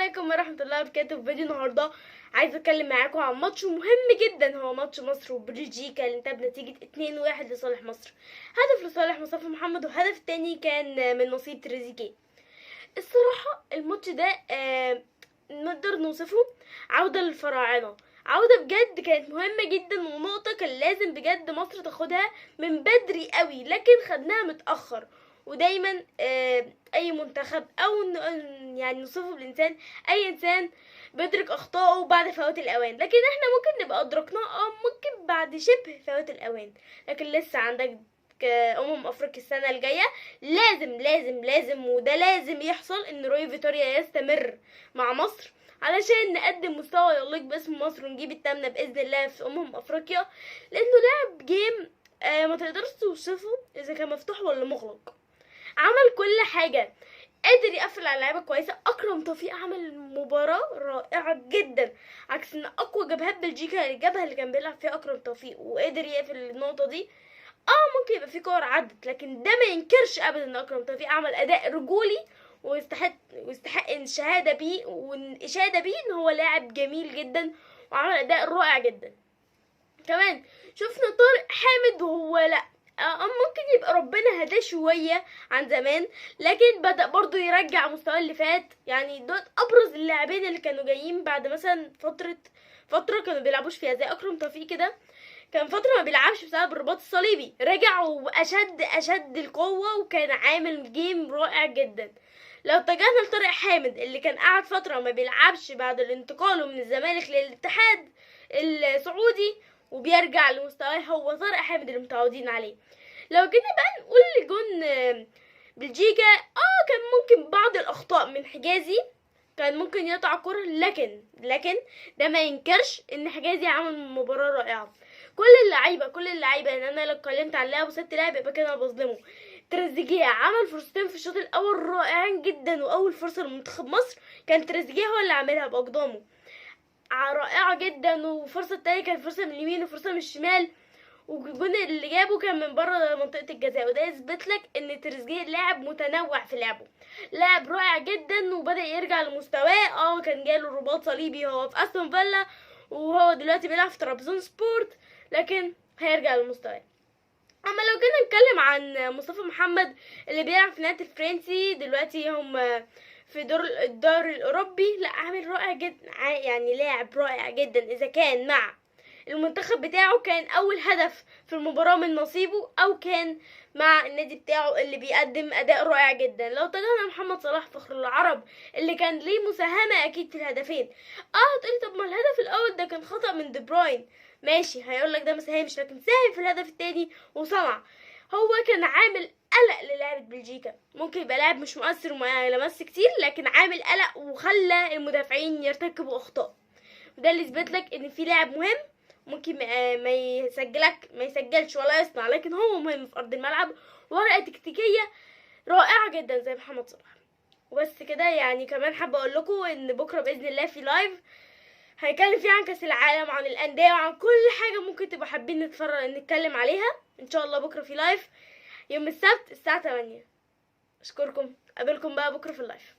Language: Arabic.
عليكم ورحمة الله وبركاته. في فيديو النهاردة عايزة اتكلم معاكم عن ماتش مهم جدا، هو ماتش مصر وبلجيكا اللي انتهى بنتيجة 2-1 لصالح مصر. هدف لصالح مصطفى محمد، والهدف التاني كان من نصيب تريزيجيه. الصراحة الماتش ده نقدر نوصفه عودة للفراعنة، عودة بجد كانت مهمة جدا، ونقطة كان لازم بجد مصر تاخدها من بدري قوي، لكن خدناها متأخر. ودايما اي منتخب او يعني نوصفه بالانسان، اي انسان بيدرك اخطائه بعد فوات الاوان، لكن احنا ممكن نبقى ادركناه ممكن بعد شبه فوات الاوان. لكن لسه عندك افريقيا السنه الجايه، لازم وده لازم يحصل ان روي فيتوريا يستمر مع مصر علشان نقدم مستوى يليق باسم مصر ونجيب التامنة باذن الله في افريقيا، لانه لعب جيم ما تقدرش توصفه اذا كان مفتوح ولا مغلق. عمل كل حاجه، قادر يقفل على لعيبه كويسه. اكرم توفيق عمل مباراه رائعه جدا، عكس ان اقوى جبهات بلجيكا الجبهه اللي كان بيلعب فيها اكرم توفيق، وقدر يقفل النقطه دي. ممكن يبقى في كور عدت، لكن ده ما ينكرش ابدا ان اكرم توفيق عمل اداء رجولي ويستحق الشهاده بيه والاشاده بيه ان هو لاعب جميل جدا وعمل اداء رائع جدا. كمان شفنا طارق حامد، وهو لا ممكن يبقى ربنا هداه شويه عن زمان، لكن بدأ برضو يرجع مستواه اللي فات. يعني دول ابرز اللاعبين اللي كانوا جايين بعد مثلا فتره كانوا بيلعبوش فيها، زي اكرم توفيق كده كان فترة ما بيلعبش بسبب الرباط الصليبي، رجع واشد القوة وكان عامل جيم رائع جدا. لو اتجهنا لطارق حامد اللي كان قعد فترة ما بيلعبش بعد الانتقاله من الزمالك للاتحاد السعودي وبيرجع لمستواه، هو طارق حامد اللي متعودين عليه. لو جينا بقى نقول لجون بلجيكا، كان ممكن بعض الاخطاء من حجازي، كان ممكن يقطع كرة، لكن ده ما ينكرش ان حجازي عمل مباراة رائعة. كل اللعيبه ان انا لو اتكلمت عن لاعب وست لاعب يبقى كده انا بظلمه. تريزيجيه عمل فرصتين في الشوط الاول رائعين جدا، واول فرصه لمنتخب مصر كان تريزيجيه هو اللي عاملها باقدامه رائعه جدا، والفرصه التانية كانت فرصه من اليمين وفرصه من الشمال، والجون اللي جابه كان من بره منطقه الجزاء. وده يثبت لك ان تريزيجيه لاعب متنوع في لعبه، لاعب رائع جدا وبدا يرجع لمستواه. كان جاله رباط صليبي هو في استون فيلا، وهو دلوقتي بيلعب في ترابزون سبورت، لكن هيرجع لمستواه. اما لو جينا نتكلم عن مصطفى محمد اللي بيلعب في النادي الفرنسي دلوقتي، هم في الدوري الاوروبي، لا عامل رائع جدا، يعني لاعب رائع جدا. اذا كان مع المنتخب بتاعه كان اول هدف في المباراة من نصيبه، او كان مع النادي بتاعه اللي بيقدم اداء رائع جدا. لو تجاهلنا محمد صلاح فخر العرب اللي كان ليه مساهمة اكيد في الهدفين، هتقولي طب ما الهدف الاول ده كان خطأ من دي بروين، ماشي هيقولك ده مساهمش، لكن ساهم في الهدف التاني وصنع. هو كان عامل قلق للاعب بلجيكا، ممكن يبقى لاعب مش مؤثر وما لمس كتير، لكن عامل قلق وخلى المدافعين يرتكبوا اخطاء. وده اللي يثبت لك ان في لاعب مهم، ممكن ما يسجلش ولا يصنع، لكن هو مهم في ارض الملعب، ورقه تكتيكيه رائعه جدا زي محمد صلاح. وبس كده. يعني كمان حابه اقول لكم ان بكره باذن الله في لايف هنتكلم فيه عن كاس العالم، عن الانديه، وعن كل حاجه ممكن تبقى حابين نتكلم عليها. ان شاء الله بكره في لايف يوم السبت الساعه 8. اشكركم، قابلكم بقى بكره في اللايف.